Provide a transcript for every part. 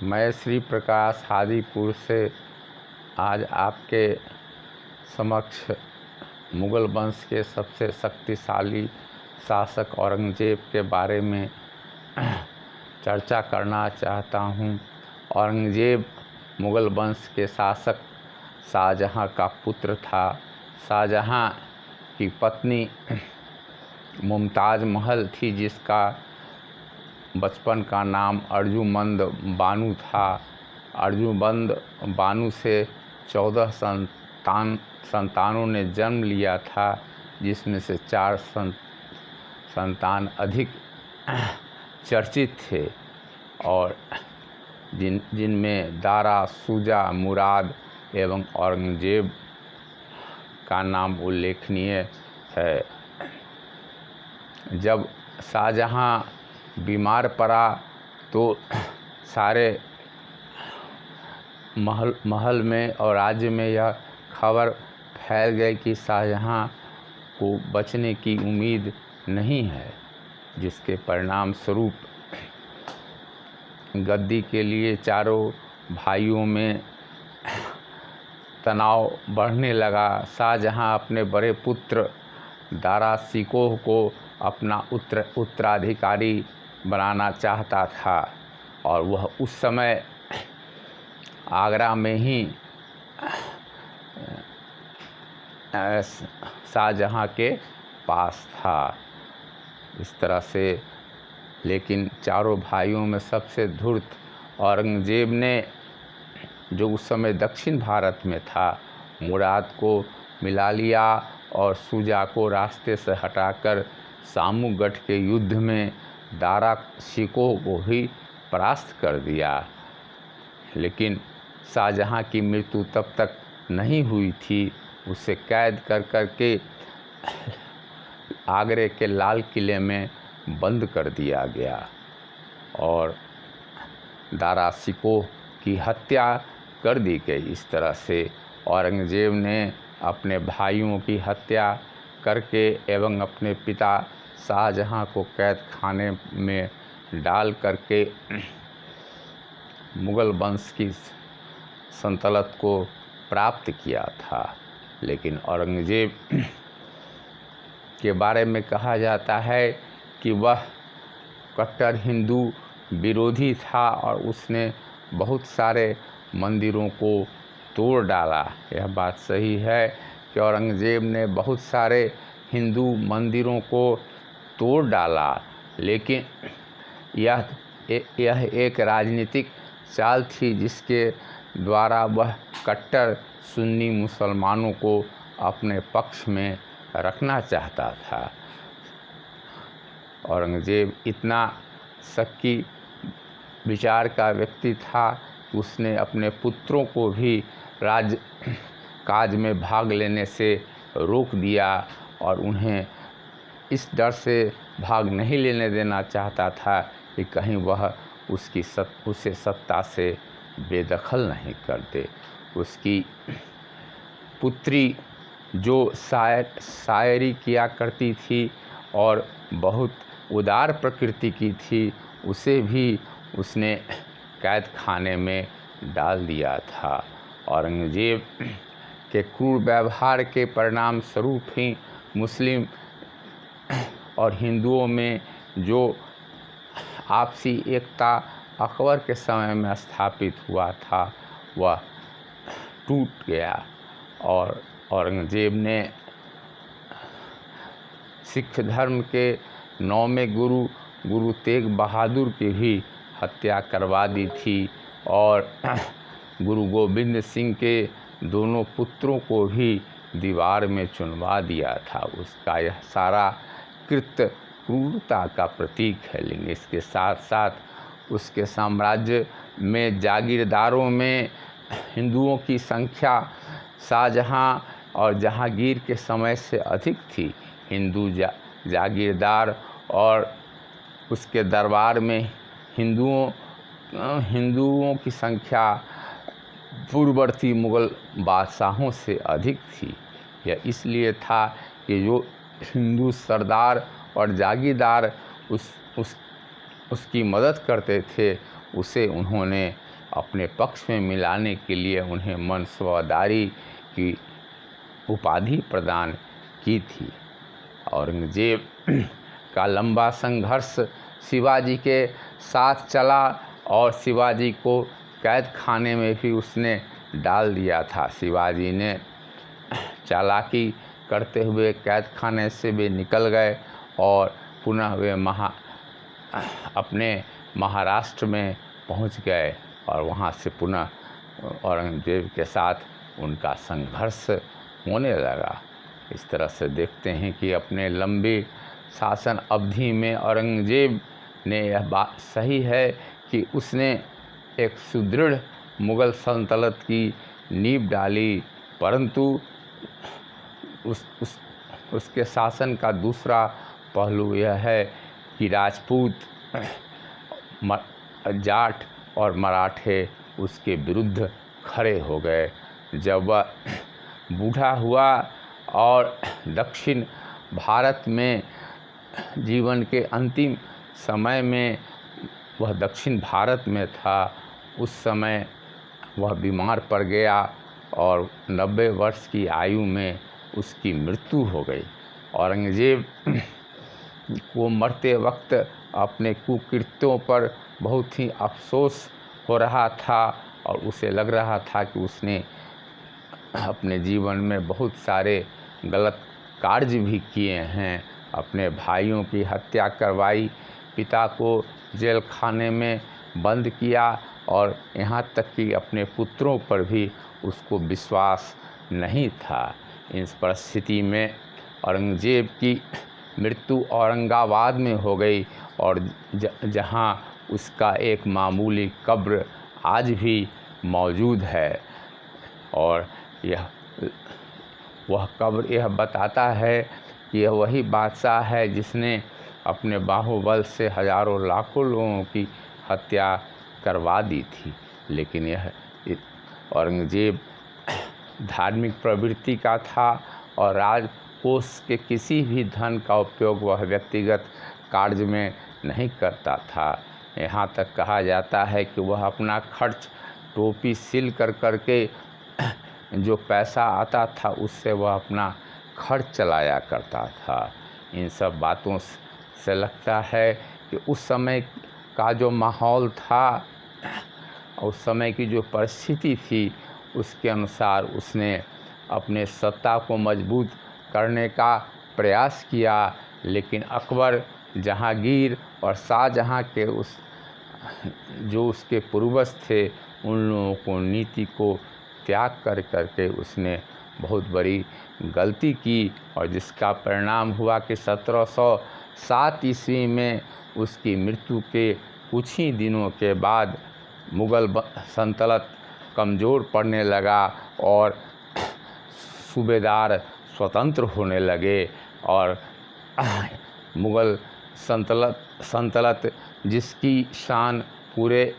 मैं श्री प्रकाश हाजीपुर से आज आपके समक्ष मुग़ल वंश के सबसे शक्तिशाली शासक औरंगज़ेब के बारे में चर्चा करना चाहता हूँ। औरंगज़ेब मुग़ल वंश के शासक शाहजहाँ का पुत्र था। शाहजहाँ की पत्नी मुमताज़ महल थी, जिसका बचपन का नाम अर्जुमंद बानो था। अर्जुमंद बानो से 14 संतानों ने जन्म लिया था, जिसमें से 4 संतान अधिक चर्चित थे और जिनमें दारा, शुजा, मुराद एवं औरंगज़ेब का नाम उल्लेखनीय है। जब शाहजहाँ बीमार पड़ा तो सारे महल में और राज्य में यह खबर फैल गई कि शाहजहाँ को बचने की उम्मीद नहीं है, जिसके परिणाम स्वरूप गद्दी के लिए चारों भाइयों में तनाव बढ़ने लगा। शाहजहाँ अपने बड़े पुत्र दारा शिकोह को अपना उत्तराधिकारी बनाना चाहता था और वह उस समय आगरा में ही शाहजहाँ के पास था। इस तरह से लेकिन चारों भाइयों में सबसे धूर्त औरंगज़ेब ने, जो उस समय दक्षिण भारत में था, मुराद को मिला लिया और शुजा को रास्ते से हटाकर सामूगढ़ के युद्ध में दारा शिकोह को ही परास्त कर दिया। लेकिन शाहजहाँ की मृत्यु तब तक नहीं हुई थी। उसे कैद कर के आगरे के लाल किले में बंद कर दिया गया और दारा शिकोह की हत्या कर दी गई। इस तरह से औरंगज़ेब ने अपने भाइयों की हत्या करके एवं अपने पिता शाहजहाँ को कैद खाने में डाल करके मुग़ल वंश की सल्तनत को प्राप्त किया था। लेकिन औरंगज़ेब के बारे में कहा जाता है कि वह कट्टर हिंदू विरोधी था और उसने बहुत सारे मंदिरों को तोड़ डाला। यह बात सही है कि औरंगज़ेब ने बहुत सारे हिंदू मंदिरों को तोड़ डाला, लेकिन यह एक राजनीतिक चाल थी, जिसके द्वारा वह कट्टर सुन्नी मुसलमानों को अपने पक्ष में रखना चाहता था। औरंगज़ेब इतना शक्की विचार का व्यक्ति था कि उसने अपने पुत्रों को भी राज काज में भाग लेने से रोक दिया और उन्हें इस डर से भाग नहीं लेने देना चाहता था कि कहीं वह उसे सत्ता से बेदखल नहीं कर दे। उसकी पुत्री जो शायरी किया करती थी और बहुत उदार प्रकृति की थी, उसे भी उसने कैद खाने में डाल दिया था। औरंगज़ेब के क्रूर व्यवहार के परिणाम स्वरूप ही मुस्लिम और हिंदुओं में जो आपसी एकता अकबर के समय में स्थापित हुआ था, वह टूट गया और औरंगज़ेब ने सिख धर्म के 9वें गुरु तेग बहादुर की भी हत्या करवा दी थी और गुरु गोबिंद सिंह के दोनों पुत्रों को भी दीवार में चुनवा दिया था। उसका यह सारा कृत्य क्रूरता का प्रतीक है। लेकिन इसके साथ साथ उसके साम्राज्य में जागीरदारों में हिंदुओं की संख्या शाहजहाँ और जहांगीर के समय से अधिक थी। हिंदू जागीरदार और उसके दरबार में हिंदुओं की संख्या पूर्ववर्ती मुग़ल बादशाहों से अधिक थी। यह इसलिए था कि जो हिंदू सरदार और जागीरदार उसकी मदद करते थे, उसे उन्होंने अपने पक्ष में मिलाने के लिए उन्हें मनसबदारी की उपाधि प्रदान की थी। औरंगजेब का लंबा संघर्ष शिवाजी के साथ चला और शिवाजी को कैद खाने में भी उसने डाल दिया था। शिवाजी ने चालाकी करते हुए कैद खाने से वे निकल गए और पुनः वे अपने महाराष्ट्र में पहुंच गए और वहां से पुनः औरंगजेब के साथ उनका संघर्ष होने लगा। इस तरह से देखते हैं कि अपने लंबी शासन अवधि में औरंगजेब ने यह बात सही है कि उसने एक सुदृढ़ मुग़ल सल्तनत की नींव डाली, परंतु उसके शासन का दूसरा पहलू यह है कि राजपूत, जाट और मराठे उसके विरुद्ध खड़े हो गए। जब वह बूढ़ा हुआ और दक्षिण भारत में जीवन के अंतिम समय में वह दक्षिण भारत में था, उस समय वह बीमार पड़ गया और 90 वर्ष की आयु में उसकी मृत्यु हो गई। औरंगजेब को मरते वक्त अपने कुकृत्यों पर बहुत ही अफसोस हो रहा था और उसे लग रहा था कि उसने अपने जीवन में बहुत सारे गलत कार्य भी किए हैं। अपने भाइयों की हत्या करवाई, पिता को जेल खाने में बंद किया और यहाँ तक कि अपने पुत्रों पर भी उसको विश्वास नहीं था। इस परिस्थिति में औरंगजेब की मृत्यु औरंगाबाद में हो गई और जहाँ उसका एक मामूली कब्र आज भी मौजूद है। और वह कब्र यह बताता है कि यह वही बादशाह है जिसने अपने बाहुबल से हजारों लाखों लोगों की हत्या करवा दी थी। लेकिन यह औरंगजेब धार्मिक प्रवृत्ति का था और राजकोष के किसी भी धन का उपयोग वह व्यक्तिगत कार्य में नहीं करता था। यहाँ तक कहा जाता है कि वह अपना खर्च टोपी सिल करके जो पैसा आता था उससे वह अपना खर्च चलाया करता था। इन सब बातों से लगता है कि उस समय का जो माहौल था, उस समय की जो परिस्थिति थी, उसके अनुसार उसने अपने सत्ता को मजबूत करने का प्रयास किया। लेकिन अकबर, जहांगीर और शाहजहां के जो उसके पूर्वज थे, उन लोगों को नीति को त्याग करके उसने बहुत बड़ी गलती की और जिसका परिणाम हुआ कि 1707 ईस्वी में उसकी मृत्यु के कुछ ही दिनों के बाद मुग़ल सल्तनत कमज़ोर पड़ने लगा और सूबेदार स्वतंत्र होने लगे और मुग़ल सल्तनत जिसकी शान पूरे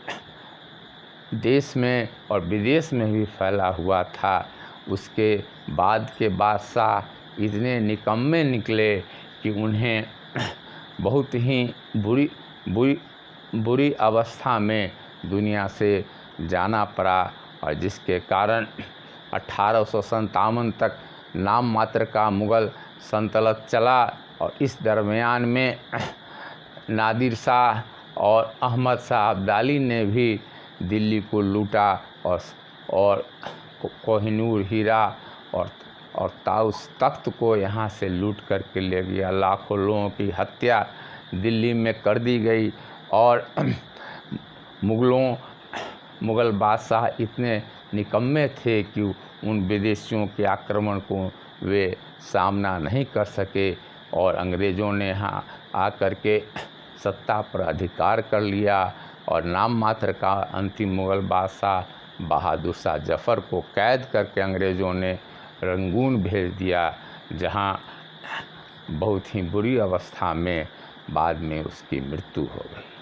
देश में और विदेश में भी फैला हुआ था, उसके बाद के बादशाह इतने निकम्मे निकले कि उन्हें बहुत ही बुरी अवस्था में दुनिया से जाना पड़ा और जिसके कारण 1857 तक नाम मात्र का मुग़ल सल्तनत चला। और इस दरमियान में नादिर शाह और अहमद शाह अब्दाली ने भी दिल्ली को लूटा और कोहिनूर हीरा और ताउस तख्त को यहाँ से लूट करके ले गया। लाखों लोगों की हत्या दिल्ली में कर दी गई और मुग़ल बादशाह इतने निकम्मे थे कि उन विदेशियों के आक्रमण को वे सामना नहीं कर सके और अंग्रेज़ों ने यहाँ आकर के सत्ता पर अधिकार कर लिया और नाम मात्र का अंतिम मुग़ल बादशाह बहादुर शाह जफ़र को कैद करके अंग्रेज़ों ने रंगून भेज दिया, जहाँ बहुत ही बुरी अवस्था में बाद में उसकी मृत्यु हो गई।